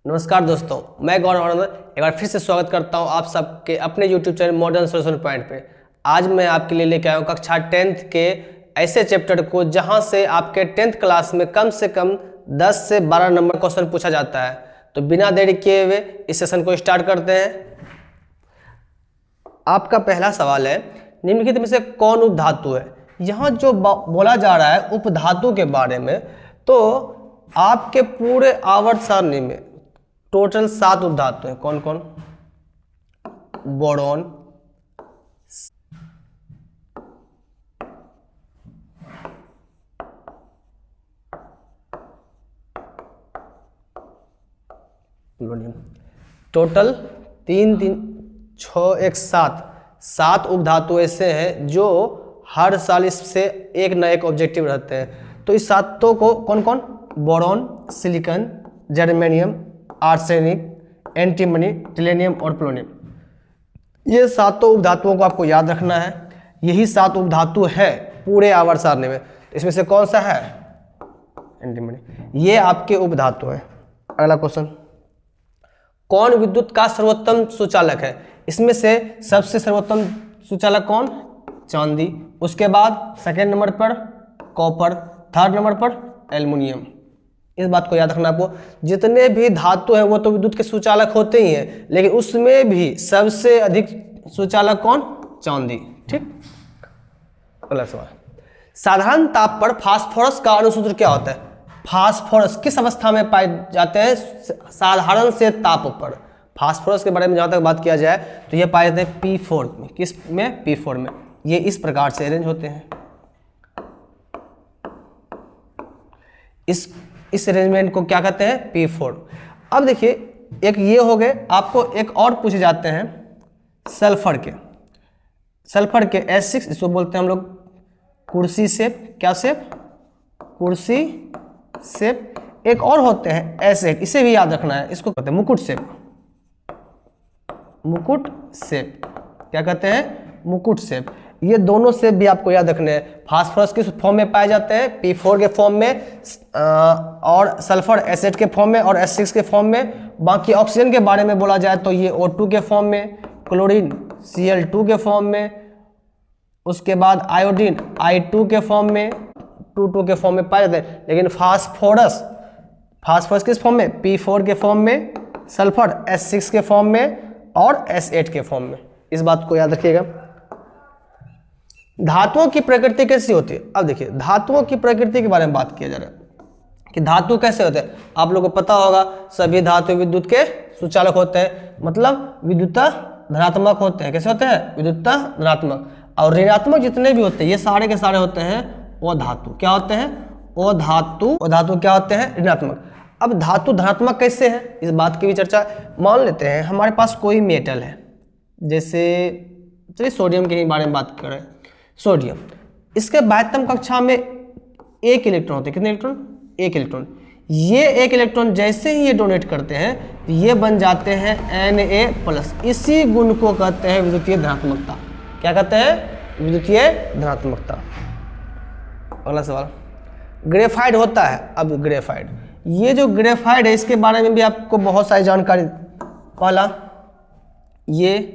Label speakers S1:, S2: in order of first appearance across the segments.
S1: नमस्कार दोस्तों, मैं गौरव आनंद एक बार फिर से स्वागत करता हूं आप सबके अपने YouTube channel modern solution point पे। आज मैं आपके लिए लेके आया हूं कक्षा 10th के ऐसे चैप्टर को जहां से आपके 10th क्लास में कम से कम 10 से 12 नंबर क्वेश्चन पूछा जाता है। तो बिना देरी किए हुए इस सेशन को स्टार्ट करते हैं। आपका पहला सवाल है, निम्नलिखित में से कौन उपधातु है। यहाँ जो बोला जा रहा है उपधातु के बारे में, तो आपके पूरे आवर्त सारणी में टोटल 7 उपधातु हैं। कौन कौन? बोरोन, टोटल 3 3 6 1 7 उपधातु ऐसे हैं जो हर साल इससे एक न एक ऑब्जेक्टिव रहते हैं। तो इस सातों को कौन कौन? Boron, silicon, germanium, arsenic, antimony, tellurium और प्लूटोनियम। ये सातों उपधातुओं को आपको याद रखना है। यही 7 उपधातु है पूरे आवर्त सारणी में। इसमें से कौन सा है? एंटीमनी। ये आपके उपधातु हैं। अगला क्वेश्चन, कौन विद्युत का सर्वोत्तम सुचालक है। इसमें से सबसे सर्वोत्तम सुचालक कौन? चांदी। उसके बाद सेकेंड नंबर पर कॉपर, थर्ड नंबर पर एल्युमिनियम। इस बात को याद रखना आपको। जितने भी धातु हैं वो तो विद्युत के सुचालक होते ही हैं, लेकिन उसमें भी सबसे अधिक सुचालक कौन? चांदी। ठीक। अगला सवाल, साधारण ताप पर फास्फोरस का अणुसूत्र क्या होता है। फास्फोरस किस अवस्था में पाए जाते हैं? साधारण से ताप पर। फास्फोरस के बारे में जहां तक बात किया जाए तो ये पाए जाते हैं P4 में। किस में? P4 में। ये इस प्रकार से अरेंज होते हैं। इस अरेंजमेंट को क्या कहते हैं? P4। अब देखिए, एक ये हो गए। आपको एक और पूछे जाते हैं सल्फर के। सल्फर के S6, इसको बोलते हैं हम लोग कुर्सी शेप। क्या शेप? कुर्सी शेप। एक और होते हैं S8, इसे भी याद रखना है। इसको कहते हैं मुकुट शेप। मुकुट शेप। क्या कहते हैं? मुकुट शेप। ये दोनों शेप भी आपको याद रखने हैं। फास्फोरस किस फॉर्म में पाए जाते हैं? P4 के फॉर्म में, और सल्फर S8 के फॉर्म में और S6 के फॉर्म में। बाकी ऑक्सीजन के बारे में बोला जाए तो ये O2 के फॉर्म में, क्लोरीन Cl2 के फॉर्म में, उसके बाद आयोडीन I2 के फॉर्म में, 2 के फॉर्म में पाए जाते हैं। लेकिन फास्फोरस किस फॉर्म में? P4 के फॉर्म में, सल्फर S6 के फॉर्म में और S8 के फॉर्म में। इस बात को याद रखिएगा। धातुओं की प्रकृति कैसी होती है। अब देखिए, धातुओं की प्रकृति के बारे में बात किया जा रहा है कि धातु कैसे होते हैं। आप लोगों को पता होगा सभी धातु विद्युत के सुचालक होते हैं, मतलब विद्युतः धनात्मक होते हैं। कैसे होते हैं? विद्युतः धनात्मक। और ऋणात्मक जितने भी होते हैं ये सारे के सारे होते हैं अधातु। क्या होते हैं? अधातु क्या होते हैं? ऋणात्मक। अब धातु धनात्मक कैसे है, इस बात की भी चर्चा। मान लेते हैं हमारे पास कोई मेटल है, जैसे चलिए सोडियम के ही बारे में बात करें। सोडियम, इसके बाह्यतम कक्षा में 1 इलेक्ट्रॉन होते हैं। कितने इलेक्ट्रॉन? 1 इलेक्ट्रॉन। ये 1 इलेक्ट्रॉन जैसे ही ये डोनेट करते हैं तो ये बन जाते हैं Na+। इसी गुण को कहते हैं विद्युतीय धनात्मकता। क्या कहते हैं? विद्युतीय धनात्मकता। अगला सवाल, ग्रेफाइट होता है। अब ग्रेफाइट, ये जो ग्रेफाइट है इसके बारे में भी आपको बहुत सारी जानकारी। पहला, ये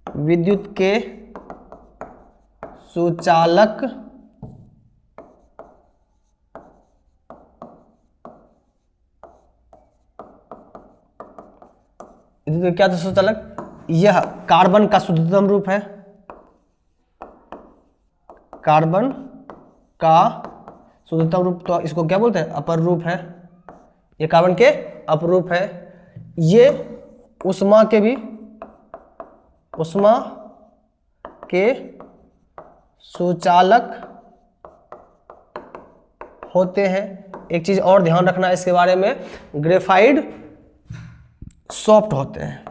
S1: विद्युत के सुचालक क्या था? सुचालक। यह कार्बन का शुद्धतम रूप है। कार्बन का शुद्धतम रूप, तो इसको क्या बोलते हैं? अपर रूप है। ये कार्बन के अपरूप है। ये उष्मा के सुचालक होते हैं। एक चीज और ध्यान रखना है इसके बारे में, ग्रेफाइट सॉफ्ट होते हैं।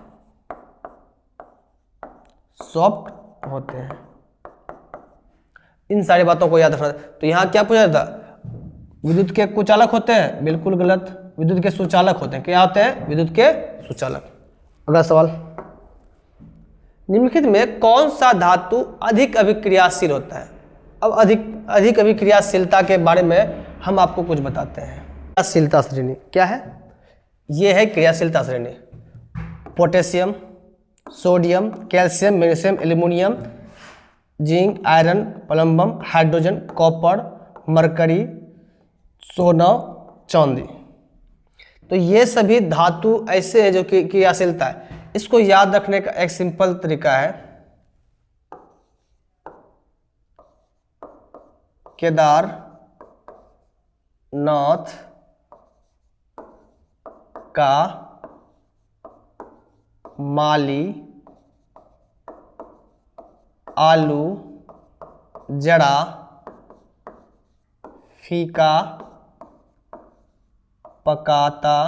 S1: सॉफ्ट होते हैं। इन सारी बातों को याद रखना। तो यहां क्या पूछा था? विद्युत के कुचालक होते हैं। बिल्कुल गलत। विद्युत के सुचालक होते हैं। क्या होते हैं? विद्युत के सुचालक। अगला सवाल, निम्नलिखित में कौन सा धातु अधिक अभिक्रियाशील होता है। अब अधिक अभिक्रियाशीलता के बारे में हम आपको कुछ बताते हैं। क्रियाशीलता श्रेणी क्या है? ये है क्रियाशीलता श्रेणी। Potassium, sodium, calcium, magnesium, aluminium, zinc, iron, plumbum, hydrogen, copper, mercury, सोना, चांदी। तो ये सभी धातु ऐसे हैं जो कि क्रियाशीलता है। इसको याद रखने का एक सिंपल तरीका है, केदारनाथ का माली आलू जड़ा फीका पकाता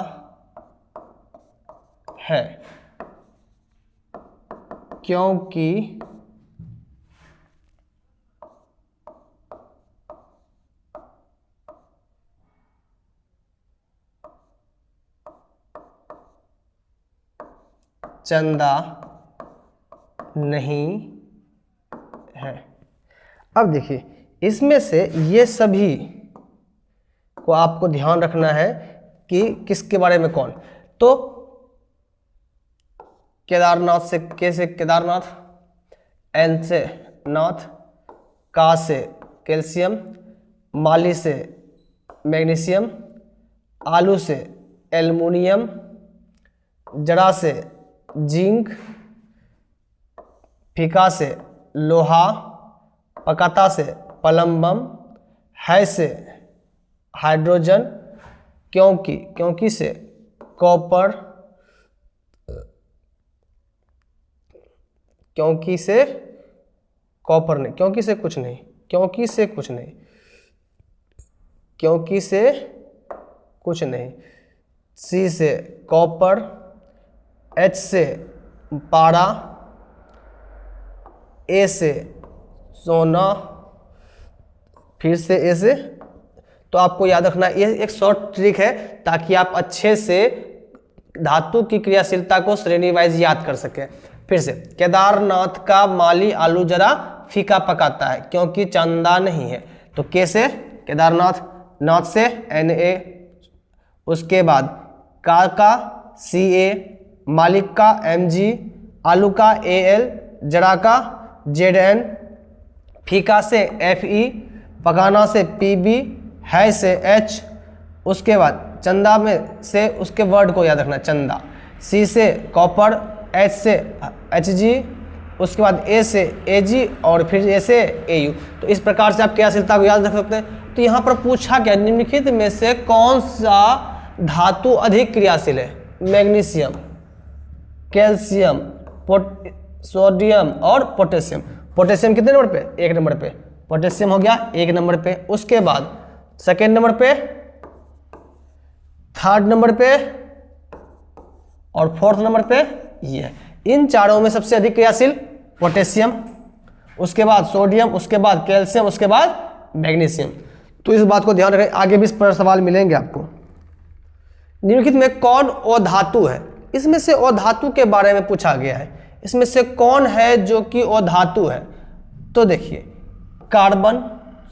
S1: है, क्योंकि चंदा नहीं है। अब देखिए, इसमें से ये सभी को आपको ध्यान रखना है कि किसके बारे में कौन। तो केदारनाथ से कैसे केदारनाथ, एन से नाथ, का से कैल्शियम, माली से मैग्नीशियम, आलू से एल्युमिनियम, जड़ा से जिंक, फीका से लोहा, पकाता से प्लम्बम, है से हाइड्रोजन, क्योंकि से कॉपर, क्योंकि से कॉपर नहीं, क्योंकि से कुछ नहीं, क्योंकि से कुछ नहीं, क्योंकि से कुछ नहीं, सी से कॉपर, एच से पारा, ए से सोना, फिर से ए से। तो आपको याद रखना, ये एक शॉर्ट ट्रिक है ताकि आप अच्छे से धातु की क्रियाशीलता को श्रेणी वाइज याद कर सके। फिर से, केदारनाथ का माली आलू जरा फीका पकाता है क्योंकि चंदा नहीं है। तो कैसे? केदारनाथ, नाथ से Na, उसके बाद का Ca, मालिक का Mg, आलू का Al, जड़ा का Zn, फीका से Fe, पकाना से Pb, है से H, उसके बाद चंदा में से उसके वर्ड को याद रखना, चंदा, C से कॉपर, H से Hg, उसके बाद A से Ag और फिर A से Au। तो इस प्रकार से आप क्रियाशीलता को याद रख सकते हैं। तो यहाँ पर पूछा क्या, निम्नलिखित में से कौन सा धातु अधिक क्रियाशील है? मैग्नीशियम, कैल्शियम, सोडियम और पोटेशियम। पोटेशियम कितने नंबर पे? 1 नंबर पे। पोटेशियम हो गया 1 नंबर पे। उसके बाद सेकेंड नंबर पे, थर्ड नंबर पे और फोर्थ नंबर पे ये है। इन चारों में सबसे अधिक क्रियाशील पोटेशियम, उसके बाद सोडियम, उसके बाद कैल्शियम, उसके बाद मैग्नीशियम। तो इस बात को ध्यान रखें, आगे भी इस पर सवाल मिलेंगे आपको। निम्नलिखित में कौन अधातु है? इसमें से अधातु के बारे में पूछा गया है। इसमें से कौन है जो कि अधातु है? तो देखिए, कार्बन,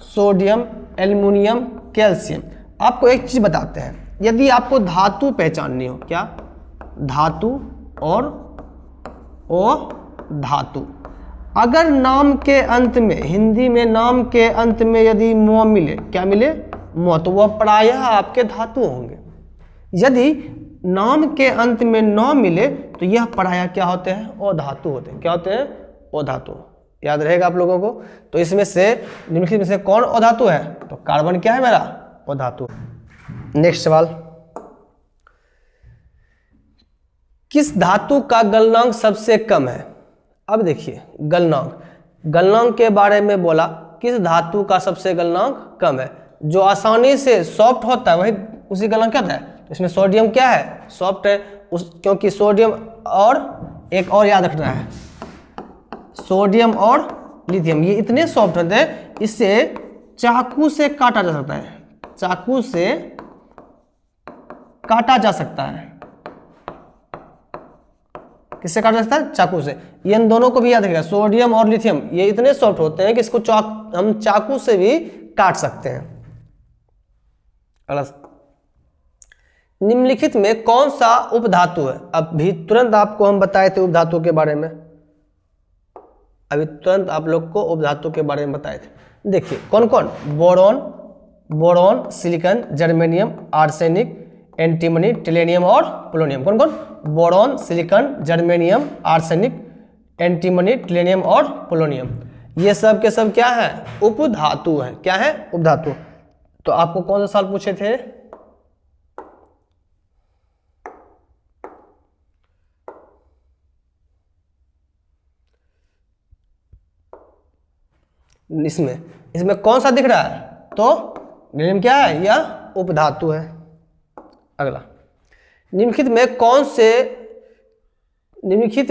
S1: सोडियम, एल्युमिनियम, कैल्शियम। आपको एक चीज बताते हैं, यदि आपको धातु पहचाननी हो, क्या? धातु और अधातु। अगर नाम के अंत में, हिंदी में नाम के अंत में यदि म मिले, क्या मिले? म, तो वह प्रायः आपके धातु होंगे। यदि नाम के अंत में न मिले तो यह प्रायः क्या होते हैं? अधातु होते हैं। क्या होते हैं? अधातु। याद रहेगा आप लोगों को। तो इसमें से निम्नलिखित में से कौन अधातु है? तो कार्बन क्या है मेरा? अधातु। नेक्स्ट सवाल, किस धातु का गलनांक सबसे कम है? अब देखिए, गलनांक के बारे में बोला, किस धातु का सबसे गलनांक कम है? जो आसानी से सॉफ्ट होता है वही उसी गलनांक क्या होता है? इसमें सोडियम क्या है? सॉफ्ट है, क्योंकि सोडियम और एक और याद रखना है, सोडियम और लिथियम ये इतने सॉफ्ट होते हैं, इससे चाकू से काटा जा सकता है। चाकू से काटा जा सकता है। किससे काटा जा सकता है? चाकू से। ये इन दोनों को भी याद रखिएगा, सोडियम और लिथियम ये इतने सॉफ्ट होते हैं कि इसको हम चाकू से भी काट सकते हैं। निम्नलिखित में कौन सा उपधातु है? अभी तुरंत आपको हम बताए थे उपधातु के बारे में, अभी तुरंत आप लोग को उपधातु के बारे में बताए थे। देखिए कौन कौन, boron, boron, silicon, germanium, arsenic, antimony, tellurium और पोलोनियम। कौन कौन? Boron, silicon, germanium, arsenic, antimony, tellurium और पोलोनियम। ये सब के सब क्या है? उपधातु है। क्या है? उपधातु। तो आपको कौन सा साल पूछे थे? इसमें कौन सा दिख रहा है? तो निम्न क्या है? यह उपधातु है। अगला, निम्नलिखित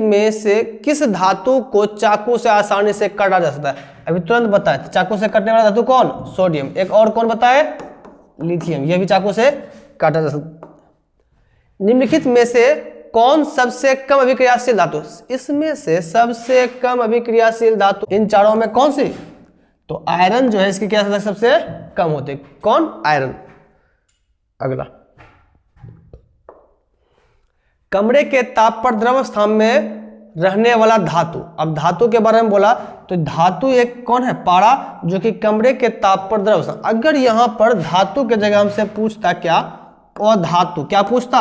S1: में से किस धातु को चाकू से आसानी से काटा जा सकता है? अभी तुरंत बताए, चाकू से कटने वाला धातु कौन? सोडियम। एक और कौन बताए? लिथियम। यह भी चाकू से काटा जा सकता है। निम्नलिखित में से कौन सबसे कम अभिक्रियाशील धातु? इसमें से सबसे कम अभिक्रियाशील धातु इन चारों में कौन सी? तो आयरन जो है इसकी क्या सबसे कम होते? कौन? आयरन। अगला, कमरे के ताप पर द्रव अवस्था में रहने वाला धातु। अब धातु के बारे में बोला तो धातु एक कौन है? पारा, जो कि कमरे के ताप पर द्रव अवस्था। अगर यहां पर धातु के जगह हमसे पूछता क्या? अधातु। क्या पूछता?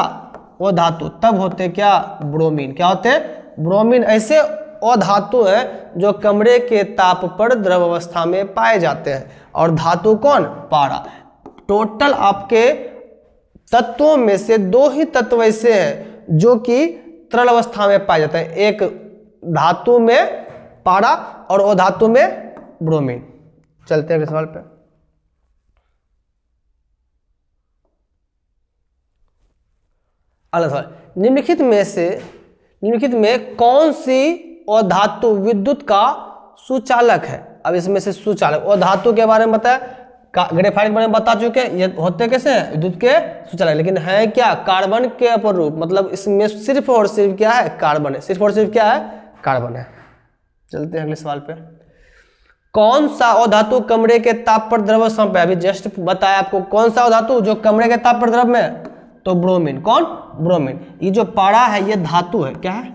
S1: अधातु। तब होते क्या? ब्रोमीन। क्या होते? ब्रोमीन। ऐसे अधातु है जो कमरे के ताप पर द्रव अवस्था में पाए जाते हैं। और धातु कौन? पारा। टोटल आपके तत्वों में से दो ही तत्व ऐसे हैं जो कि तरल अवस्था में पाए जाते हैं, एक धातु में पारा और अधातु में ब्रोमीन। चलते हैं अगले सवाल पे। अगला सवाल, निम्नलिखित में कौन सी अधातु विद्युत का सुचालक है? अब इसमें से सुचालक, अधातु के बारे में बताया, ग्रेफाइट के बारे में बता चुके हैं। ये होते कैसे हैं? विद्युत के सुचालक। लेकिन है क्या? कार्बन के अपरूप। मतलब इसमें सिर्फ और सिर्फ क्या है? कार्बन है। सिर्फ और सिर्फ क्या है? कार्बन है। चलते हैं अगले सवाल पे। कौन सा अधातु कमरे के ताप पर द्रव अवस्था में? अभी जस्ट बताया आपको कौन सा अधातु जो कमरे के ताप पर द्रव में? तो ब्रोमीन। कौन? ब्रोमीन। ये जो पारा है ये धातु है। क्या है?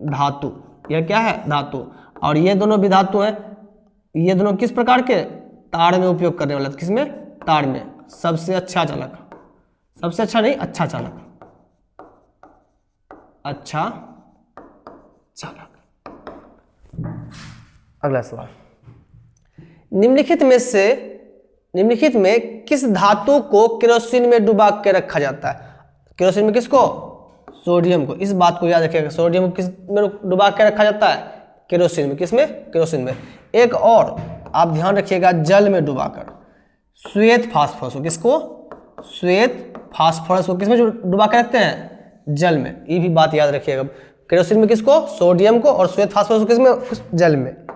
S1: धातु। यह क्या है? धातु। और ये दोनों भी धातु हैं। ये दोनों किस प्रकार के? तार में उपयोग करने वाला। किसमें? तार में। सबसे अच्छा चालक, सबसे अच्छा नहीं, अच्छा चालक, अच्छा चालक। अगला सवाल, निम्नलिखित में किस धातु को केरोसिन में डुबा के रखा जाता है? केरोसिन में किसको? सोडियम को। इस बात को याद रखिएगा, सोडियम को किस में डुबा के रखा जाता है? केरोसिन में। किसमें? केरोसिन में। एक और आप ध्यान रखिएगा, जल में डुबाकर। श्वेत फास्फोरस को, किसको? श्वेत फास्फोरस को किसमें डुबा के रखते हैं? जल में। ये भी बात याद रखिएगा। केरोसिन में किसको? सोडियम को। और श्वेत फास्फोरस को किसमें? जल में।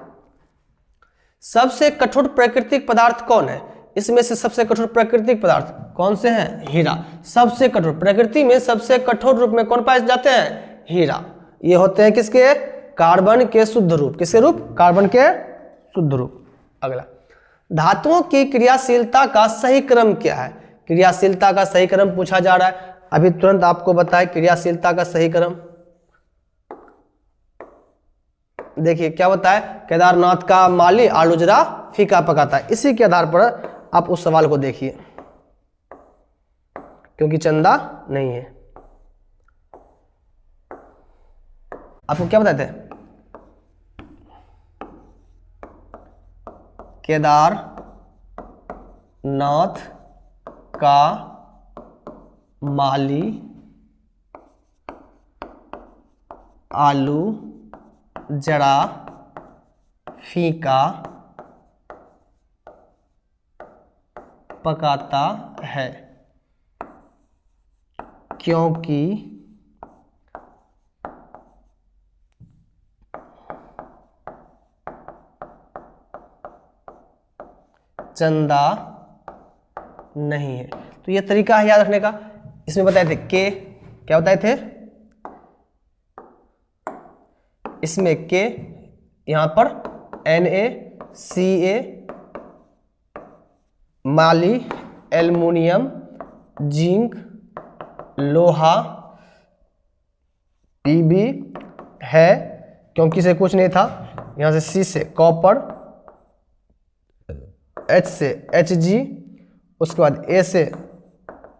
S1: सबसे कठोर प्राकृतिक पदार्थ कौन है? इसमें से सबसे कठोर प्राकृतिक पदार्थ कौन से हैं? हीरा। सबसे कठोर, प्रकृति में सबसे कठोर रूप में कौन पाए जाते हैं? हीरा। ये होते हैं किसके? कार्बन के शुद्ध रूप। किसके रूप? कार्बन के शुद्ध रूप। अगला, धातुओं की क्रियाशीलता का सही क्रम क्या है? क्रियाशीलता का सही क्रम पूछा जा रहा है। अभी तुरंत आपको बताए क्रियाशीलता का सही क्रम। देखिए क्या बताए, केदारनाथ का माली आलू जरा फीका पकाता है। इसी के आधार पर आप उस सवाल को देखिए, क्योंकि चंदा नहीं है। आपको क्या बताए थे? केदारनाथ का माली आलू जरा फीका पकाता है, क्योंकि चंदा नहीं है। तो ये तरीका है याद रखने का। इसमें बताए थे के, क्या बताए थे? इसमें के, यहां पर Na, Ca, माली, एल्युमिनियम, जिंक, लोहा Pb है क्योंकि इसे कुछ नहीं था, यहाँ से C से कॉपर, H से Hg, उसके बाद A से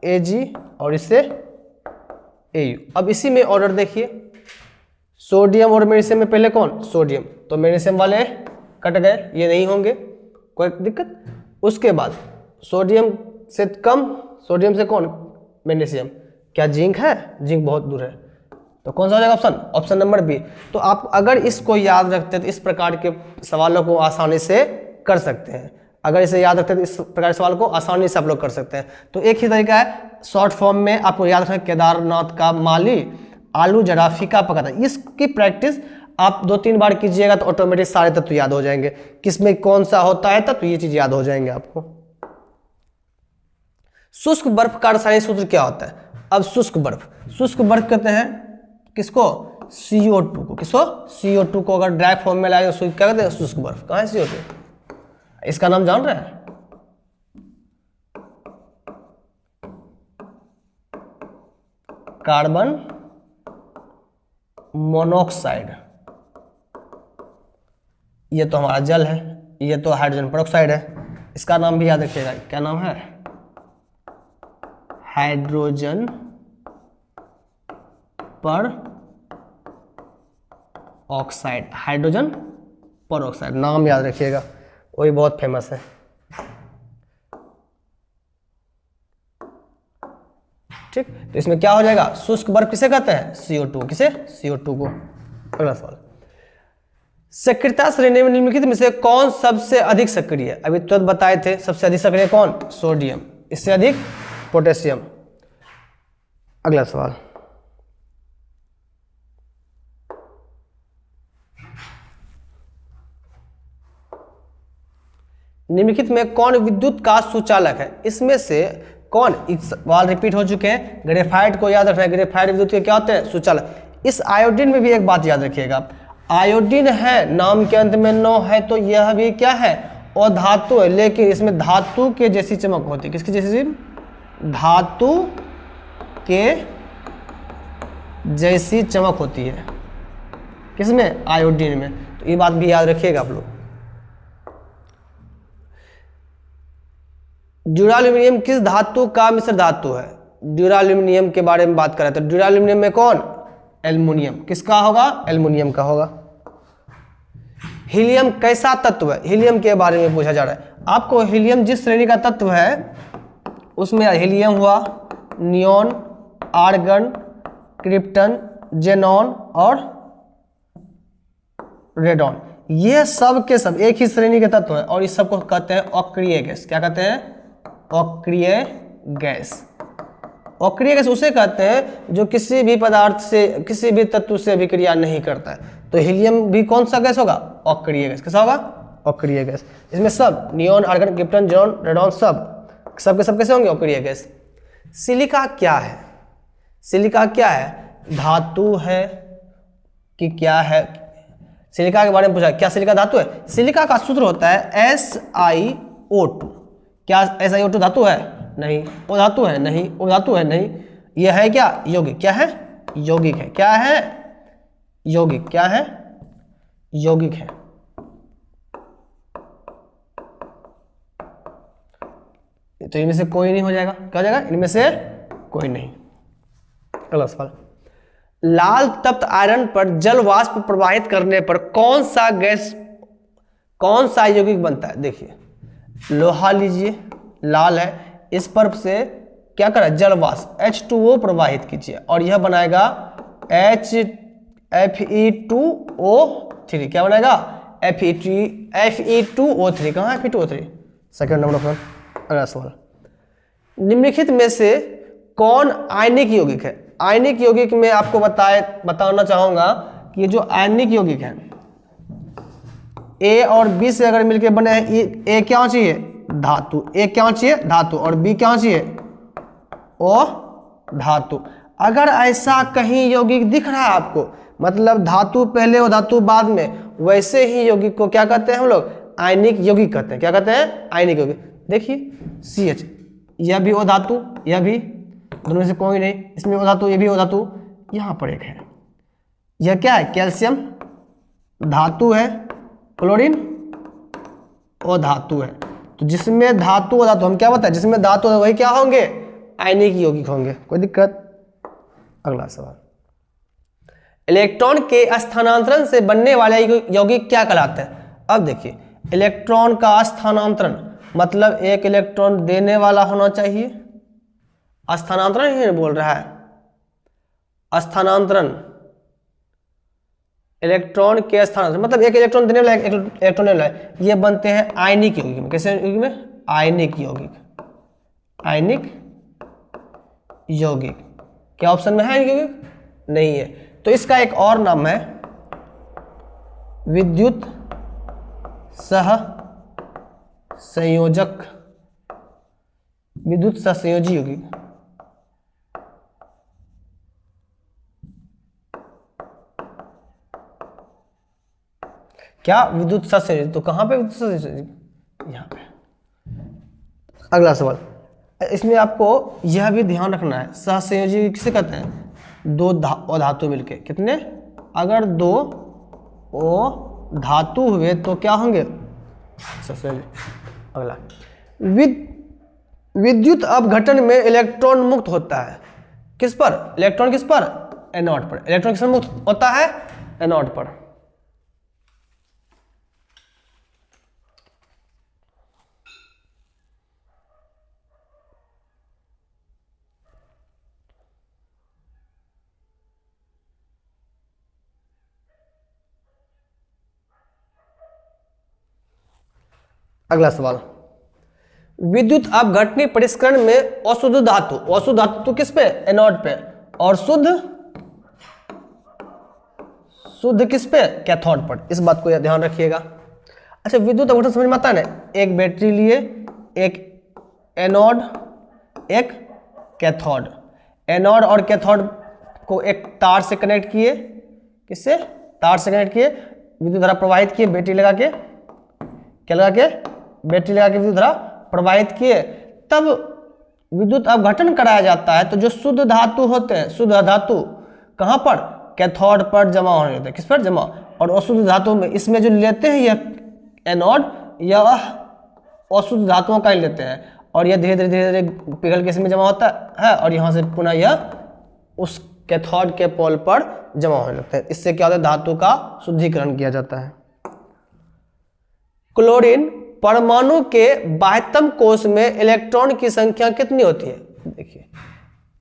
S1: Ag और इससे Au। अब इसी में ऑर्डर देखिए, सोडियम और मैग्नीशियम में पहले कौन? सोडियम, तो मैग्नीशियम वाले कट गए, ये नहीं होंगे, कोई दिक्कत। उसके बाद सोडियम से कम, सोडियम से कौन? मैग्नीशियम। क्या जिंक है? जिंक बहुत दूर है, तो कौन सा हो जाएगा ऑप्शन? Option number B. तो आप अगर इसको याद रखते हैं तो इस प्रकार के सवालों को आसानी से कर सकते हैं। अगर इसे याद रखते हैं तो इस प्रकार के सवाल को आसानी से आप लोग कर सकते हैं। तो एक ही तरीका है, शॉर्ट फॉर्म में आपको याद रखना, केदारनाथ का माली आलू जराफी का पका था। इसकी प्रैक्टिस आप 2-3 बार कीजिएगा तो ऑटोमेटिक सारे तत्व याद हो जाएंगे, किसमें कौन सा होता है तत्व, ये चीज याद हो जाएंगे आपको। शुष्क बर्फ का रासायनिक सूत्र क्या होता है? अब शुष्क बर्फ कहते हैं किसको? CO2 को। किसको? CO2 को अगर ड्राई फॉर्म में लाए तो क्या कहते हैं? शुष्क बर्फ। कहाँ है CO2? इसका नाम जान रहे हैं? Carbon monoxide. ये तो हमारा जल है, ये तो हाइड्रोजन पेरोक्साइड है। इसका नाम भी याद रखिएगा, क्या नाम है? हाइड्रोजन पर ऑक्साइड, हाइड्रोजन पर ऑक्साइड, नाम याद रखिएगा, वही बहुत फेमस है। ठीक, तो इसमें क्या हो जाएगा? शुष्क बर्फ किसे कहते हैं? CO2। किसे? CO2 को। अगला सवाल, सक्रियता श्रेणी में निम्नलिखित में से कौन सबसे अधिक सक्रिय है? अभी तुरंत बताए थे, सबसे अधिक सक्रिय कौन? सोडियम, इससे अधिक पोटेशियम। अगला सवाल, निम्नलिखित में कौन विद्युत का सुचालक है? इसमें से कौन? इस सवाल रिपीट हो चुके हैं, ग्रेफाइट को याद रखना है। ग्रेफाइट विद्युत के क्या होते हैं? सुचालक। इस आयोडीन में भी एक बात याद रखिएगा, आयोडीन है, नाम के अंत में 9 है, तो यह भी क्या है? अधातु है, लेकिन इसमें धातु के जैसी चमक होती है। किसकी जैसी? धातु के जैसी चमक होती है। किसमें? आयोडीन में। तो ये बात भी याद रखिएगा आप लोग। ड्यूराल्यूमिनियम किस धातु का मिश्र धातु है? ड्यूराल्यूमिनियम के बारे में बात करें तो ड्यूराल्यूमिनियम में कौन? एल्युमिनियम। किसका होगा? एल्युमिनियम का होगा। हीलियम कैसा तत्व है? हीलियम के बारे में पूछा जा रहा है आपको। हीलियम जिस श्रेणी का तत्व है उसमें हीलियम हुआ, नियॉन, आर्गन, क्रिप्टन, जेनॉन और रेडॉन, ये सब के सब एक ही श्रेणी के तत्व है और इस सबको कहते हैं अक्रिय गैस। क्या कहते हैं? अक्रिय गैस। अक्रिय गैस उसे कहते हैं जो किसी भी पदार्थ से, किसी भी तत्व से अभिक्रिया नहीं करता है। तो हीलियम भी कौन सा गैस होगा? अक्रिय गैस। कैसा होगा? अक्रिय गैस। इसमें सब neon, argon, krypton, xenon, radon सब के सब कैसे होंगे? अक्रिय गैस। सिलिका क्या है? सिलिका क्या है? धातु है कि क्या है? सिलिका के बारे में पूछा, क्या सिलिका धातु है? सिलिका का सूत्र होता है SiO2। क्या SiO2 धातु है? नहीं। वो धातु है? नहीं। वो धातु है? नहीं। यह है क्या? यौगिक। क्या है? यौगिक है। क्या है? यौगिक। क्या है? यौगिक है। तो इनमें से कोई नहीं हो जाएगा। क्या हो जाएगा? इनमें से कोई नहीं। अगला सवाल, लाल तप्त आयरन पर जल वाष्प प्रवाहित करने पर कौन सा गैस, कौन सा यौगिक बनता है? देखिए, लोहा लीजिए, लाल है, इस पर से क्या करें? जल वाष्प H2O प्रवाहित कीजिए और यह बनाएगा Fe2O3। क्या बनाएगा? Fe2O3। कहाँ है Fe2O3? Second number option. अगला सवाल, निम्नलिखित में से कौन आयनिक यौगिक है? आयनिक यौगिक में आपको बताना चाहूंगा कि ये जो आयनिक यौगिक है A और B से अगर मिलकर बने हैं, A क्या चाहिए? धातु। A क्या चाहिए? धातु। और B क्या चाहिए? ओ धातु। अगर ऐसा कहीं यौगिक दिख रहा है आपको, मतलब धातु पहले और धातु बाद में, वैसे ही यौगिक को क्या कहते हैं हम लोग? आयनिक यौगिक कहते हैं। क्या कहते हैं? आयनिक यौगिक। देखिए CH, यह भी ओ धातु, यह भी दोनों में से कोई नहीं, इसमें O धातु, ये भी O धातु, यहाँ पर एक है, यह क्या है, कैल्शियम धातु है, क्लोरीन O धातु है। तो जिसमें धातु O धातु, हम क्या बताए, जिसमें धातु है वही क्या होंगे, आयनिक यौगिक होंगे। कोई दिक्कत? अगला सवाल, इलेक्ट्रॉन के स्थानांतरण से बनने वाले यौगिक क्या कहलाते हैं? अब देखिए, इलेक्ट्रॉन का स्थानांतरण मतलब एक इलेक्ट्रॉन देने वाला होना चाहिए, स्थानांतरण ही बोल रहा है, स्थानांतरण, इलेक्ट्रॉन के स्थानांतरण मतलब एक इलेक्ट्रॉन देने वाला, एक इलेक्ट्रॉन लेने वाला, ये बनते हैं आयनिक यौगिक में। कैसे यौगिक में? आयनिक यौगिक, आयनिक यौगिक। क्या ऑप्शन में है आयनिक यौगिक? नहीं है। तो इसका एक और नाम है विद्युत सह संयोजक, विद्युत सहसंयोजी यौगिक। क्या? विद्युत सहसंयोजी। तो कहां पे विद्युत सहसंयोजी? यहाँ पे। अगला सवाल, इसमें आपको यह भी ध्यान रखना है, सहसंयोजी किसे कहते हैं? दो धातु मिलके, कितने? अगर दो O धातु हुए तो क्या होंगे? सहसंयोजी। अगला, विद्युत अपघटन में इलेक्ट्रॉन मुक्त होता है किस पर? इलेक्ट्रॉन किस पर? एनोड पर। इलेक्ट्रॉन किस पर मुक्त होता है? एनोड पर। अगला सवाल, विद्युत अपघटनी परिष्करण में अशुद्ध धातु, अशुद्ध धातु तो किस पे? एनोड पे, और शुद्ध किस पे? कैथोड पर। इस बात को ध्यान रखिएगा। अच्छा, विद्युत अपघटन समझ में आता है ना? एक बैटरी लिए, एक एनोड, एक कैथोड, एनोड और कैथोड को एक तार से कनेक्ट किए, किससे? तार से कनेक्ट किए, विद्युत धारा प्रवाहित किए, बैटरी लगा के, क्या लगा के? बैटरी लगा के विद्युत धारा प्रवाहित किए, तब विद्युत अपघटन कराया जाता है। तो जो शुद्ध धातु होते हैं, शुद्ध धातु कहां पर? कैथोड पर जमा होने लगते हैं। किस पर जमा? और अशुद्ध धातु में, इसमें जो लेते हैं यह एनोड, यह अशुद्ध धातुओं का ही लेते हैं, और यह धीरे धीरे पिघल के इसमें जमा होता है, और यहाँ से पुनः यह उस कैथोड के पोल पर जमा होने लगते हैं। इससे क्या होता है? धातु का शुद्धिकरण किया जाता है। क्लोरीन परमाणु के बाह्यतम कोश में इलेक्ट्रॉन की संख्या कितनी होती है? देखिए,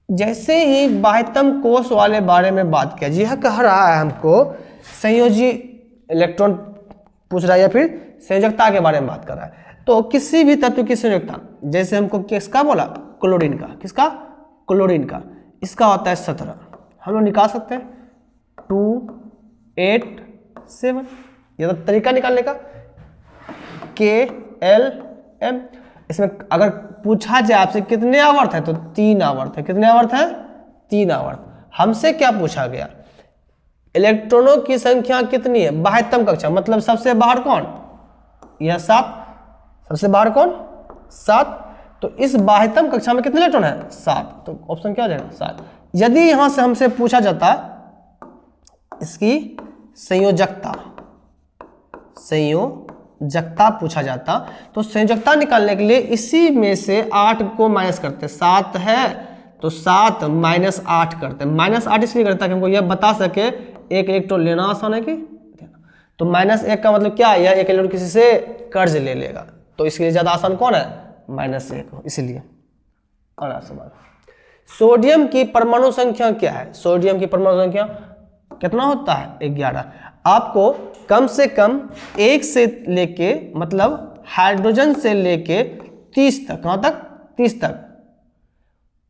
S1: जैसे ही बाह्यतम कोश वाले बारे में बात किया, यह कह रहा है हमको संयोजी इलेक्ट्रॉन पूछ रहा है, या फिर संयोजकता के बारे में बात कर रहा है। तो किसी भी तत्व की संयोजकता, जैसे हमको किसका बोला? क्लोरीन का। किसका? क्लोरीन का। इसका होता है 17। हम लोग निकाल सकते हैं 2, 8, 7। यह तो तरीका निकालने का, KLM। इसमें अगर पूछा जाए आपसे कितने आवर्त है, तो 3 आवर्त है। कितने आवर्त है? 3 आवर्त। हमसे क्या पूछा गया? इलेक्ट्रॉनों की संख्या कितनी है बाह्यतम कक्षा, मतलब सबसे बाहर कौन? यह 7। सबसे बाहर कौन? 7। तो इस बाह्यतम कक्षा में कितने इलेक्ट्रॉन है? 7। तो ऑप्शन क्या हो जाएगा? 7। यदि यहां से हमसे पूछा जाता इसकी संयोजकता, संयोजकता पूछा जाता, तो संयोजकता निकालने के लिए इसी में से 8 को माइनस करते। 7 है तो 7 माइनस 8 करते हैं। माइनस 8 इसलिए करता है कि हमको यह बता सके एक इलेक्ट्रॉन लेना आसान है कि देना। तो -1 का मतलब क्या है? यह एक इलेक्ट्रॉन किसी से कर्ज ले लेगा, तो इसके लिए ज्यादा आसान कौन है? -1, इसीलिए। अगला सवाल, सोडियम की परमाणु संख्या क्या है? सोडियम की परमाणु संख्या कितना होता है? 11। आपको कम से कम 1 से लेके, मतलब हाइड्रोजन से लेके 30 तक, कहां तक? 30 तक,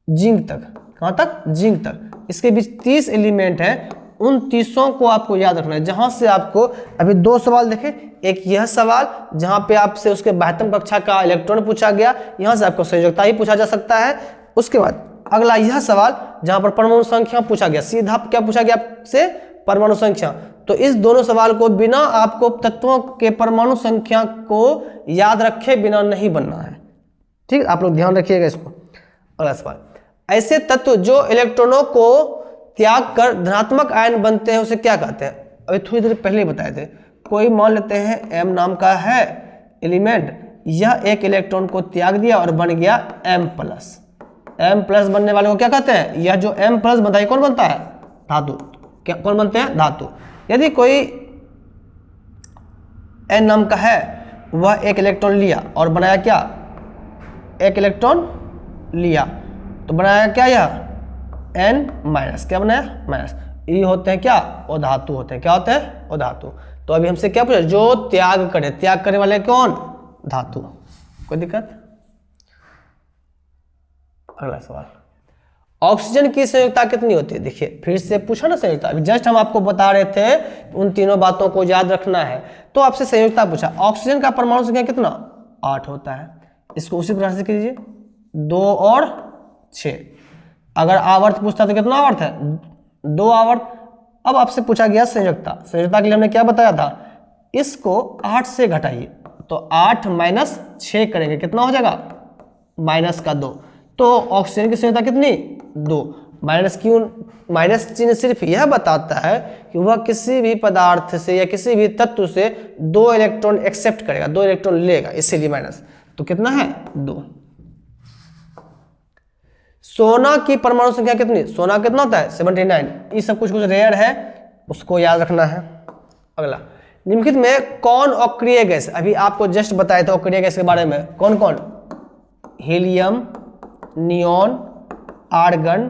S1: जिंक तक, कहां तक? जिंक तक। इसके बीच 30 एलिमेंट है, उन 30 को आपको याद रखना है। जहां से आपको अभी 2 सवाल देखे, एक यह सवाल जहां पे आपसे उसके बाह्यतम कक्षा का इलेक्ट्रॉन पूछा गया, यहां से आपको संयोजकता ही पूछा जा सकता है। उसके बाद अगला यह सवाल जहां पर परमाणु संख्या पूछा गया, सीधा क्या पूछा गया आपसे? परमाणु संख्या। तो इस दोनों सवाल को बिना आपको तत्वों के परमाणु संख्या को याद रखे बिना नहीं बनना है, ठीक? आप लोग ध्यान रखिएगा इसको। अगला सवाल, ऐसे तत्व जो इलेक्ट्रॉनों को त्याग कर धनात्मक आयन बनते हैं उसे क्या कहते हैं? अभी थोड़ी देर पहले बताए थे। कोई मान लेते हैं m नाम का है एलिमेंट, यह एक इलेक्ट्रॉन को त्याग दिया और बन गया m प्लस। m प्लस बनने वाले को क्या कहते हैं? यह जो m प्लस बनता है कौन बनता है? धातु। क्या कौन बनते हैं? धातु। यदि कोई n नाम का है, वह एक इलेक्ट्रॉन लिया और बनाया क्या? एक इलेक्ट्रॉन लिया तो बनाया क्या? यह n माइनस। क्या बनाया? माइनस। ये होते हैं क्या? अधातु होते हैं। क्या होते हैं? अधातु। तो अभी हमसे क्या पूछा? जो त्याग करे, त्याग करने वाले कौन? धातु। कोई दिक्कत? अगला सवाल, ऑक्सीजन की संयोजकता कितनी होती है? देखिए फिर से पूछा ना संयोजकता, अभी जस्ट हम आपको बता रहे थे उन तीनों बातों को याद रखना है, तो आपसे संयोजकता पूछा। ऑक्सीजन का परमाणु संख्या कितना? 8 होता है। इसको उसी प्रकार से कीजिए, 2 और 6। अगर आवर्त पूछता तो कितना आवर्त है? 2 आवर्त। अब आपसे पूछा गया संयोजकता। संयोजकता के लिए हमने क्या बताया था? इसको 8 से घटाइए, तो 8 माइनस 6 करेंगे, कितना हो जाएगा? माइनस का 2। तो ऑक्सीजन की संयोजकता कितनी? 2। माइनस क्यों? माइनस चिन्ह सिर्फ यह बताता है कि वह किसी भी पदार्थ से या किसी भी तत्व से 2 इलेक्ट्रॉन एक्सेप्ट करेगा, 2 इलेक्ट्रॉन लेगा, इसीलिए माइनस। तो कितना है? 2। सोना की परमाणु संख्या कितनी? सोना कितना होता है? 79। ये सब कुछ रेयर है, उसको याद रखना है। अगला, निम्नलिखित में कौन अक्रिय गैस? अभी आपको जस्ट बताया था अक्रिय गैस के बारे में। कौन कौन? Helium, neon, argon,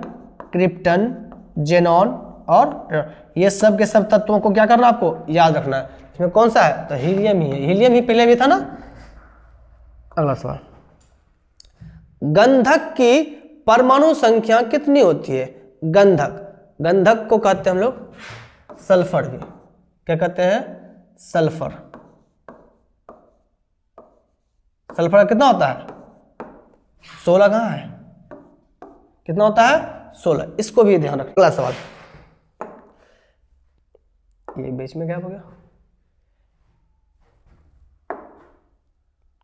S1: krypton, xenon और ये सब के सब तत्वों को क्या करना आपको? याद रखना है। इसमें कौन सा है? तो हीलियम ही है। हीलियम ही पहले भी था ना। अगला सवाल, गंधक की परमाणु संख्या कितनी होती है? गंधक, गंधक को कहते हैं हम लोग सल्फर भी। क्या कहते हैं? सल्फर। सल्फर कितना होता है? 16 कहाँ है? कितना होता है? 16। इसको भी ध्यान रखना। अगला सवाल, ये बीच में गैप हो गया,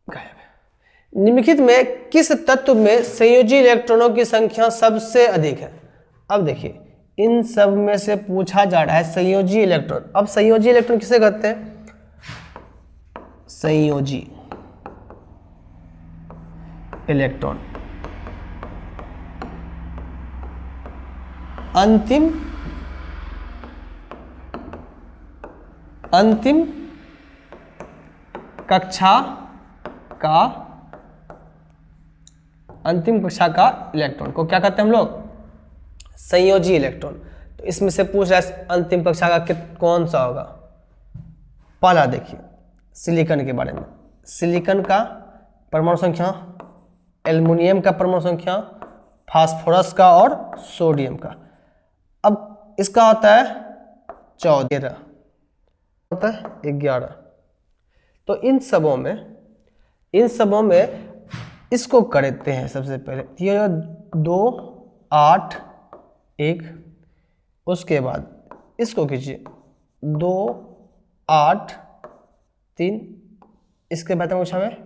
S1: गायब है। निम्नलिखित में किस तत्व में संयोजी इलेक्ट्रॉनों की संख्या सबसे अधिक है? अब देखिए इन सब में से पूछा जा रहा है संयोजी इलेक्ट्रॉन। अब संयोजी इलेक्ट्रॉन किसे कहते हैं? संयोजी इलेक्ट्रॉन अंतिम कक्षा का इलेक्ट्रॉन को क्या कहते हैं हम लोग? संयोजी इलेक्ट्रॉन। तो इसमें से पूछ रहा है अंतिम कक्षा का कौन सा होगा? पहला देखिए सिलिकॉन के बारे में। सिलिकॉन का परमाणु संख्या, एल्युमिनियम का परमाणु संख्या, फास्फोरस का और सोडियम का। अब इसका होता है 14, होता है 11। तो इन सबों में इसको करते हैं सबसे पहले। ये 2, 8, 1। उसके बाद इसको कीजिए 2, 8, 3। इसके बाद पूछा में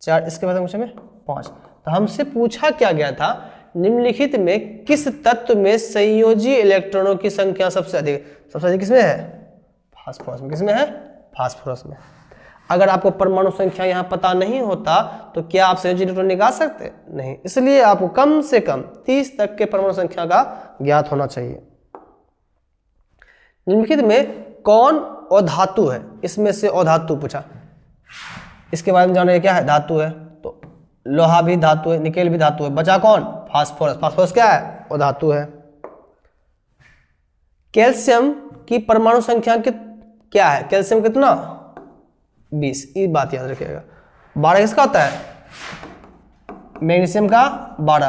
S1: 4, इसके बाद पूछा में 5। तो हमसे पूछा क्या गया था? निम्नलिखित में किस तत्व में संयोजी इलेक्ट्रॉनों की संख्या सबसे अधिक? सबसे अधिक किसमें है? फास्फोरस में। किसमें है? फास्फोरस में। अगर आपको परमाणु संख्या यहाँ पता नहीं होता तो क्या आप संयोजी इलेक्ट्रॉन निकाल सकते? नहीं। इसलिए आपको कम से कम 30 तक के परमाणु संख्या का ज्ञात होना चाहिए। निम्नलिखित में कौन अधातु है? इसमें से अधातु पूछा, इसके बारे में जाने क्या है? धातु है। तो लोहा भी धातु है, निकेल भी धातु है। बचा कौन? फास्फोरस। फास्फोरस क्या है? अधातु है। कैल्शियम की परमाणु संख्या क्या है? कैल्शियम कितना? 20। ये बात याद रखिएगा। 12 किसका होता है? मैग्नीशियम का 12।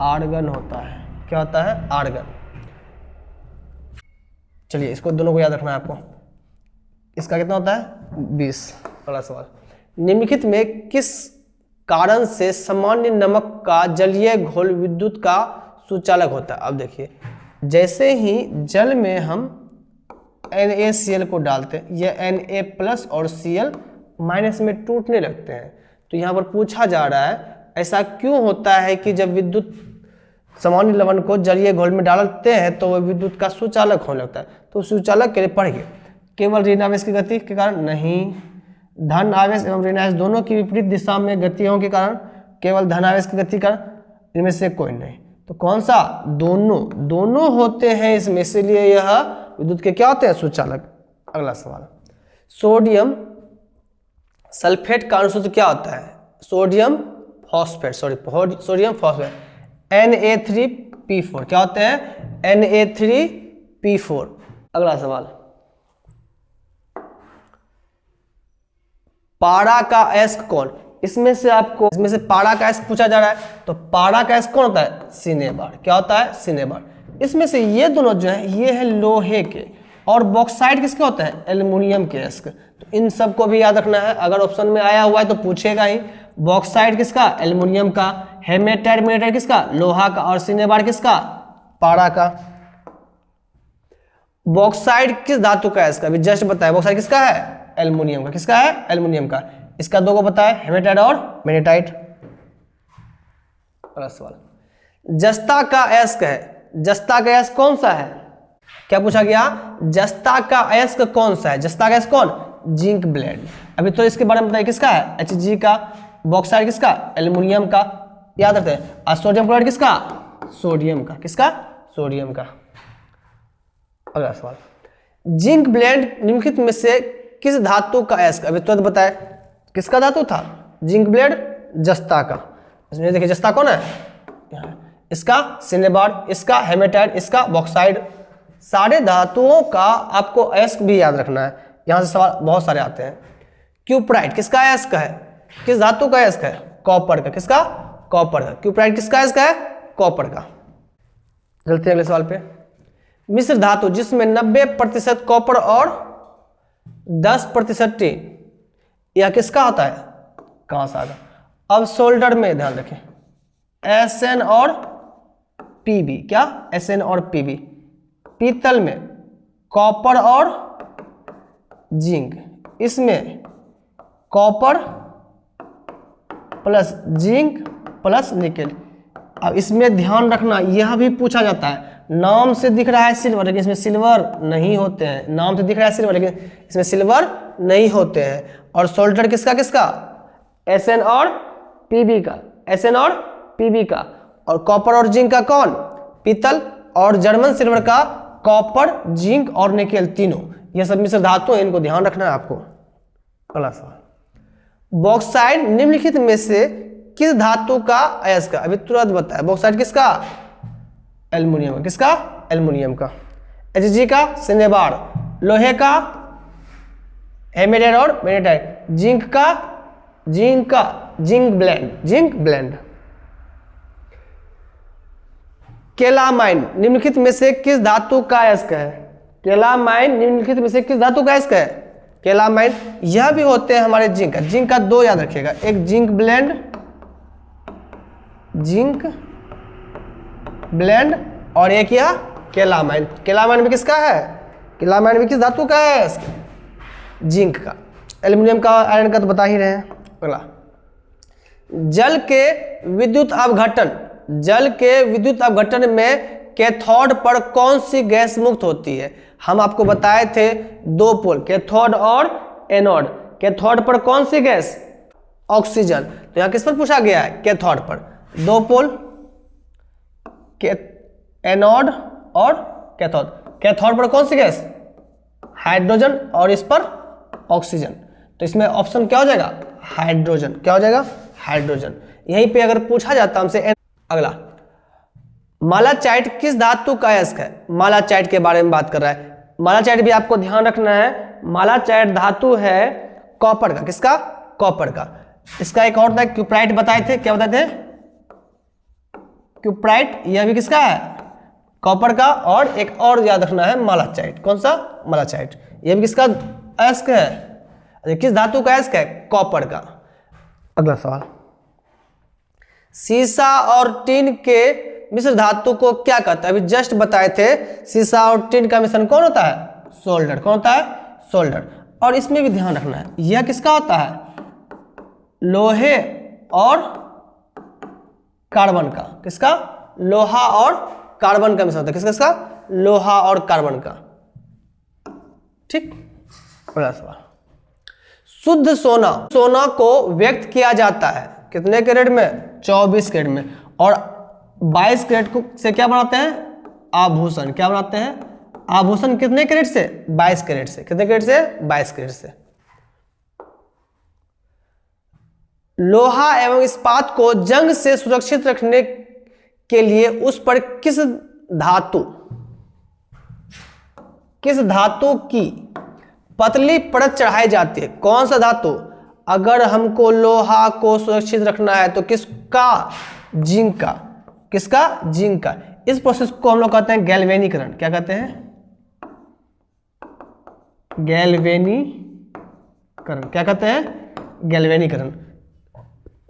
S1: आर्गन होता है। क्या होता है? आर्गन। चलिए इसको दोनों को याद रखना है आपको। इसका कितना होता है? 20। अगला सवाल, निम्नलिखित में किस कारण से सामान्य नमक का जलीय घोल विद्युत का सुचालक होता है? अब देखिए जैसे ही जल में हम NaCl को डालते हैं, यह Na+ और Cl- में टूटने लगते हैं। तो यहाँ पर पूछा जा रहा है ऐसा क्यों होता है कि जब विद्युत सामान्य लवण को जलीय घोल में डालते हैं तो वह विद्युत का सुचालक होने लगता है। तो सुचालक के लिए पढ़िए, केवल ऋण आवेश की गति के कारण नहीं, धन आवेश एवं ऋण आवेश दोनों की विपरीत दिशा में गतियों के कारण, केवल धन आवेश की गति का, इनमें से कोई नहीं। तो कौन सा? दोनों होते हैं इसमें, इसीलिए यह विद्युत के क्या होते हैं? सुचालक। अगला सवाल, सोडियम सल्फेट का अणुसूत्र क्या होता है? सोडियम फॉस्फेट Na3P4 क्या होते हैं? Na3P4। अगला सवाल, पारा का अयस्क कौन? इसमें से पारा का अयस्क पूछा जा रहा है, तो पारा का अयस्क कौन होता है? सिनेबार। क्या होता है? सिनेबार। इसमें से ये दोनों जो है ये है लोहे के, और बॉक्साइड किसके होते हैं? एल्युमिनियम के अयस्क। तो इन सबको भी याद रखना है, अगर ऑप्शन में आया हुआ है तो पूछेगा ही। बॉक्साइड किसका? एल्युमिनियम का। हेमेटाइट किसका? लोहा का। और सिनेबार किसका? पारा का। बॉक्साइड किस धातु का है? इसका भी जस्ट बताया। बॉक्साइड किसका है? एल्युमिनियम का। किसका है? एल्युमिनियम का। इसका दो को बताया, हेमेटाइट और मैग्नेटाइट। अगला सवाल, जस्ता का अयस्क है, जस्ता का अयस्क कौन सा है? क्या पूछा गया? जस्ता का अयस्क कौन सा है? जस्ता का अयस्क कौन? Zinc blende. अभी तो इसके बारे में बताइए, किसका है? Hg का। बॉक्साइड किसका? एल्युमिनियम का। याद रखते हैं। और सोडियम क्लोराइड किसका? सोडियम का। किसका? सोडियम का। अगला सवाल, जिंक ब्लेड निम्नलिखित में से किस धातु का अयस्क? अभी तुरंत बताए, किसका धातु था? जिंक ब्लेड जस्ता का। इसमें देखिए जस्ता कौन है? इसका सिनेबार, इसका हेमेटाइट, इसका बॉक्साइड। सारे धातुओं का आपको अयस्क भी याद रखना है, यहां से सवाल बहुत सारे आते हैं। क्यूप्राइट किसका अयस्क है? किस धातु का अयस्क है? कॉपर का। किसका? कॉपर का। क्यूप्राइट किसका अयस्क है? कॉपर का। चलते हैं अगले सवाल पे। मिश्र धातु जिसमें 90% कॉपर और 10% टिन, यह किसका होता है? कहां से आएगा? अब सोल्डर में ध्यान रखें, Sn और Pb। क्या? Sn और Pb। पीतल में कॉपर और जिंक, इसमें copper plus zinc plus nickel. अब इसमें ध्यान रखना, यह भी पूछा जाता है। नाम से दिख रहा है सिल्वर, लेकिन इसमें सिल्वर नहीं होते हैं। नाम से दिख रहा है सिल्वर, लेकिन इसमें सिल्वर नहीं होते हैं। और सोल्डर किसका किसका? Sn और Pb का। Sn और Pb का। और कॉपर और जिंक का कौन? पीतल। और जर्मन सिल्वर का कॉपर, जिंक और निकेल तीनों। यह सब मिश्र धातु है, इनको ध्यान रखना है आपको। अगला सवाल, बॉक्साइड निम्नलिखित में से किस धातु का अयस्क? अभी तुरंत बताया। बॉक्साइड किसका? एल्युमिनियम का। किसका? एल्युमिनियम का। Hg का सिनेबार, लोहे का हेमेटाइट और मैग्नेटाइट, जिंक ब्लेंड। केलामाइन निम्नलिखित में से किस धातु का अयस्क है? केलामाइन निम्नलिखित में से किस धातु का अयस्क है? केलामाइन। यह भी होते हैं हमारे जिंक का। जिंक का दो याद रखिएगा, एक जिंक ब्लेंड और एक यह केलामाइन। केलामाइन भी किसका है? केलामाइन भी किस धातु का है? जिंक का। एल्युमिनियम का, आयरन का तो बता ही रहे हैं। अगला, जल के विद्युत अपघटन में कैथोड पर कौन सी गैस मुक्त होती है? हम आपको बताए थे दो पोल, कैथोड और एनोड। कैथोड पर कौन सी गैस? ऑक्सीजन। तो यहां किस पर पूछा गया है? कैथोड पर। दो पोल, एनोड और कैथोड। कैथोड पर कौन सी गैस? हाइड्रोजन। और इस पर ऑक्सीजन। तो इसमें ऑप्शन क्या हो जाएगा? हाइड्रोजन। क्या हो जाएगा? हाइड्रोजन। यहीं पे अगर पूछा जाता हमसे। अगला, मालाचाइट किस धातु का अयस्क है? मालाचाइट के बारे में बात कर रहा है। मालाचाइट भी आपको ध्यान रखना है, मालाचाइट धातु है कॉपर का। किसका? कॉपर का। इसका एक और था क्यूप्राइट बताए थे। क्या बताए थे? क्यूप्राइट। यह भी किसका है? कॉपर का। और एक और याद रखना है, मालाचाइट। कौन सा? मालाचाइट। यह भी किसका अयस्क है? किस धातु का अयस्क है? कॉपर का। अगला सवाल, सीसा और टिन के मिश्र धातु को क्या कहता है? अभी जस्ट बताए थे, सीसा और टिन का मिश्रण कौन होता है? सोल्डर। कौन होता है? सोल्डर। और इसमें भी ध्यान रखना है, यह किसका होता है? लोहे और कार्बन का, किसका, लोहा और कार्बन का मिश्रण होता है, किसका, किसका, लोहा और कार्बन का। ठीक, अगला सवाल, शुद्ध सोना, सोना को व्यक्त किया जाता है कितने कैरेट में, 24 कैरेट में, और 22 कैरेट को से क्या बनाते हैं, आभूषण, क्या बनाते हैं, आभूषण कितने कैरेट से, 22 कैरेट से, कितने कैरेट से, 22 कैरेट से। लोहा एवं इस्पात को जंग से सुरक्षित रखने के लिए उस पर किस धातु की पतली परत चढ़ाई जाती है, कौन सा धातु, अगर हमको लोहा को सुरक्षित रखना है तो किसका, जिंक का, किसका, जिंक का। इस प्रोसेस को हम लोग कहते हैं गैल्वेनीकरण, क्या कहते हैं, गैल्वेनीकरण, क्या कहते हैं, गैल्वेनीकरण,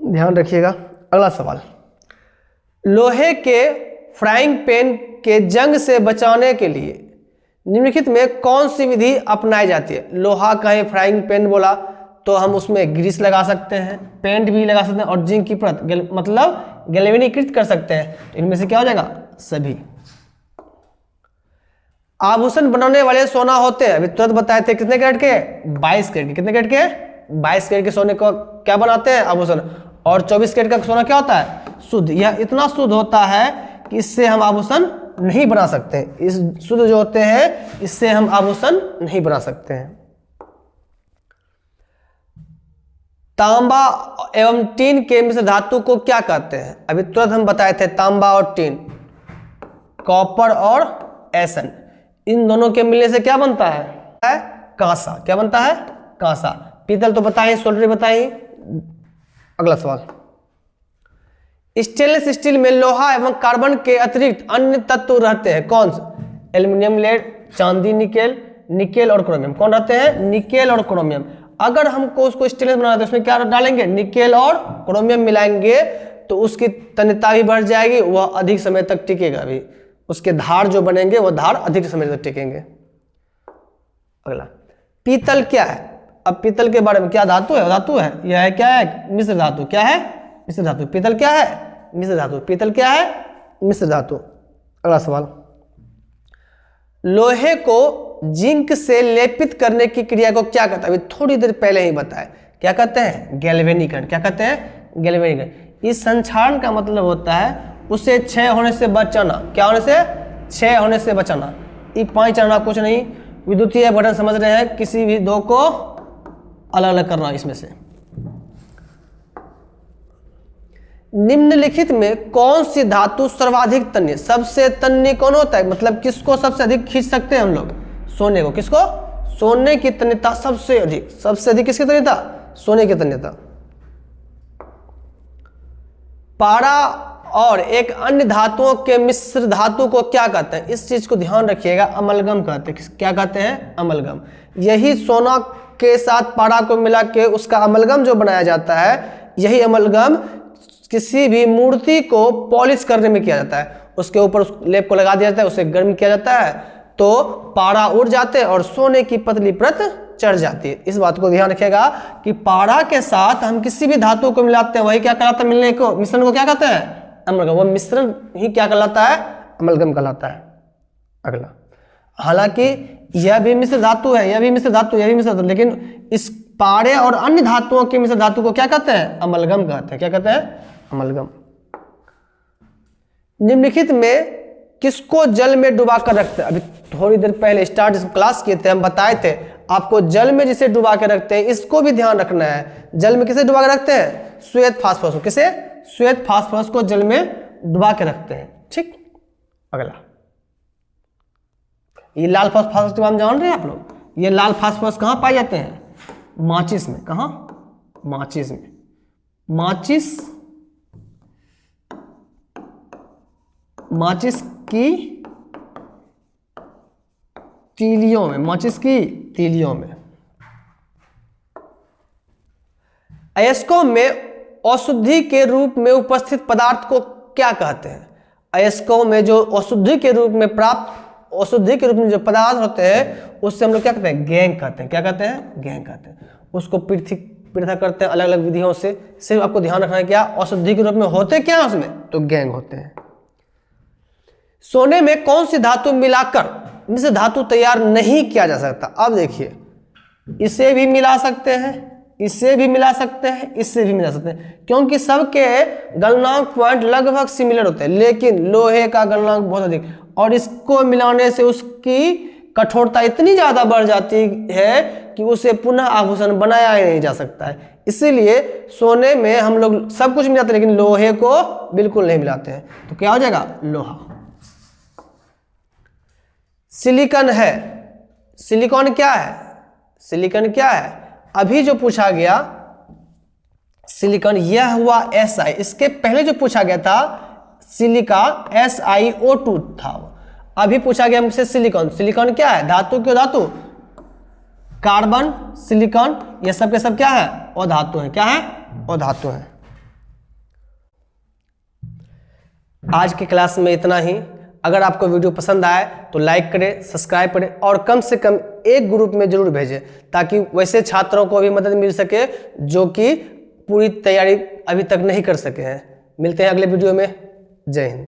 S1: ध्यान रखिएगा। अगला सवाल, लोहे के फ्राइंग पैन के जंग से बचाने के लिए निम्नलिखित में कौन सी विधि अपनाई जाती है। लोहा का ही फ्राइंग पैन बोला तो हम उसमें ग्रीस लगा सकते हैं, पेंट भी लगा सकते हैं, और जिंक की परत मतलब गैल्वेनीकृत कर सकते हैं। तो इनमें से क्या हो जाएगा, सभी। आभूषण बनाने वाले सोना होते हैं, अभी तुरंत बताए थे, कितने कैरेट के, 22 कैरेट के, कितने कैरेट के, 22 कैरेट के सोने को क्या बनाते हैं, आभूषण, और 24 कैरेट का सोना क्या होता है, शुद्ध। यह इतना शुद्ध होता है कि इससे हम आभूषण नहीं बना सकते, इस शुद्ध जो होते हैं इससे हम आभूषण नहीं बना सकते हैं। तांबा एवं टीन के मिश्र धातु को क्या कहते हैं, अभी तुरंत हम बताए थे, तांबा और टीन, कॉपर और एसन, इन दोनों के मिलने से क्या बनता है, कांसा, क्या बनता है, कांसा। पीतल तो बताइए, सोल्डरी बताइए। अगला सवाल, स्टेनलेस स्टील में लोहा एवं कार्बन के अतिरिक्त अन्य तत्व रहते हैं, कौन से, एल्यूमिनियम, लेड, चांदी, निकेल, निकेल और क्रोमियम, कौन रहते हैं, निकेल और क्रोमियम। अगर हमको उसको स्टेनलेस बनाना है तो उसमें क्या डालेंगे, निकेल और क्रोमियम मिलाएंगे तो उसकी तन्यता भी बढ़ जाएगी, वह अधिक समय तक टिकेगा भी, उसके धार जो बनेंगे वो धार अधिक समय तक टिकेंगे। अगला, पीतल क्या है, अब पीतल के बारे में, क्या धातु है, धातु है, यह है क्या है, मिश्र धातु, क्या है, मिश्र धातु। पीतल क्या है, मिश्र धातु, पीतल क्या है, मिश्र धातु। अगला सवाल, लोहे को जिंक से लेपित करने की क्रिया को क्या कहते हैं, अभी थोड़ी देर पहले ही बताया, क्या कहते हैं, गैल्वेनीकरण, क्या कहते हैं, गैल्वेनीकरण। इस संक्षारण का मतलब होता है उसे क्षय होने से बचाना, क्या होने से, क्षय होने से बचाना। ये 5 चलना कुछ नहीं, विद्युतीय बटन समझ रहे हैं, किसी भी दो को अलग अलग करना इसमें से। निम्नलिखित में कौन सी धातु सर्वाधिक तन्य, सबसे तन्य कौन होता है, मतलब किसको सबसे अधिक खींच सकते हैं हम लोग, सोने को, किसको, सोने की तन्यता सबसे अधिक, सबसे अधिक किसकी तन्यता, सोने की तन्यता। पारा और एक अन्य धातुओं के मिश्र धातु को क्या कहते हैं, इस चीज को ध्यान रखिएगा, अमलगम कहते हैं, क्या कहते हैं, अमलगम। यही सोना के साथ पारा को मिला के उसका अमलगम जो बनाया जाता है, यही अमलगम किसी भी मूर्ति को पॉलिश करने में किया जाता है, उसके ऊपर उस लेप को लगा दिया जाता है, उसे गर्म किया जाता है तो पारा उड़ जाते हैं और सोने की पतली परत चढ़ जाती है। इस बात को ध्यान रखिएगा कि पारा के साथ हम किसी भी धातु को मिलाते हैं, वही क्या कहलाता है, मिलने को, मिश्रण को क्या कहते हैं, अमलगम। वो मिश्रण ही क्या कहलाता है, अमलगम कहलाता है। अगला, हालांकि यह भी मिश्र धातु है, यह भी मिश्र धातु, यह भी मिश्र धातु, लेकिन इस पारे और अन्य धातुओं के मिश्र धातु को क्या कहते हैं, अमलगम कहते हैं, क्या कहते हैं, अमलगम। निम्नलिखित में किसको जल में डुबा कर रखते हैं, अभी थोड़ी देर पहले स्टार्ट क्लास किए थे, हम बताए थे आपको जल में जिसे डुबा के रखते हैं इसको भी ध्यान रखना है। जल में किसे डुबा के रखते हैं, श्वेत फास्फोरस को, किसे, श्वेत फास्फोरस को जल में डुबा के रखते हैं। ठीक, अगला, ये लाल फास्फोरस के नाम जान रहे हैं आप लोग, ये लाल फास्फोरस कहाँ पाए जाते हैं, माचिस में, कहाँ, माचिस में, माचिस की तीलियों में, माचिस की तीलियों में। अयस्कों में अशुद्धि के रूप में उपस्थित पदार्थ को क्या कहते हैं, अयस्कों में जो अशुद्धि के रूप में प्राप्त, अशुद्धि के रूप में जो पदार्थ होते हैं उससे हम लोग क्या कहते हैं, गैंग कहते हैं, क्या कहते हैं, गैंग कहते हैं। उसको पृथक करते हैं अलग अलग विधियों से। सिर्फ आपको ध्यान रखना है क्या, औषधि के रूप में होते क्या हैं उसमें, तो गैंग होते हैं। सोने में कौन सी धातु मिलाकर इनसे धातु तैयार नहीं किया जा सकता। अब देखिए, इसे भी मिला सकते हैं, इससे भी मिला सकते हैं, इससे भी मिला सकते हैं, क्योंकि सबके गलनांक पॉइंट लगभग सिमिलर होते हैं, लेकिन लोहे का गलनांक बहुत अधिक, और इसको मिलाने से उसकी कठोरता इतनी ज्यादा बढ़ जाती है कि उसे पुनः आभूषण बनाया ही नहीं जा सकता है। इसीलिए सोने में हम लोग सब कुछ मिलाते हैं, लेकिन लोहे को बिल्कुल नहीं मिलाते हैं। तो क्या हो जाएगा, लोहा। सिलिकॉन है, सिलिकॉन क्या है, सिलिकॉन क्या है, अभी जो पूछा गया सिलिकॉन, यह हुआ Si। इसके पहले जो पूछा गया था सिलिका SiO2 था। अभी पूछा गया हमसे सिलिकॉन। सिलिकॉन क्या है, धातु क्यों धातु, कार्बन, सिलिकॉन, ये सब के सब क्या है, अधातु है। क्या है, अधातु है। आज की क्लास में इतना ही। अगर आपको वीडियो पसंद आए तो लाइक करें, सब्सक्राइब करें, और कम से कम एक ग्रुप में जरूर भेजें, ताकि वैसे छात्रों को भी मदद मिल सके जो कि पूरी तैयारी अभी तक नहीं कर सके हैं। मिलते हैं अगले वीडियो में। जय हिंद।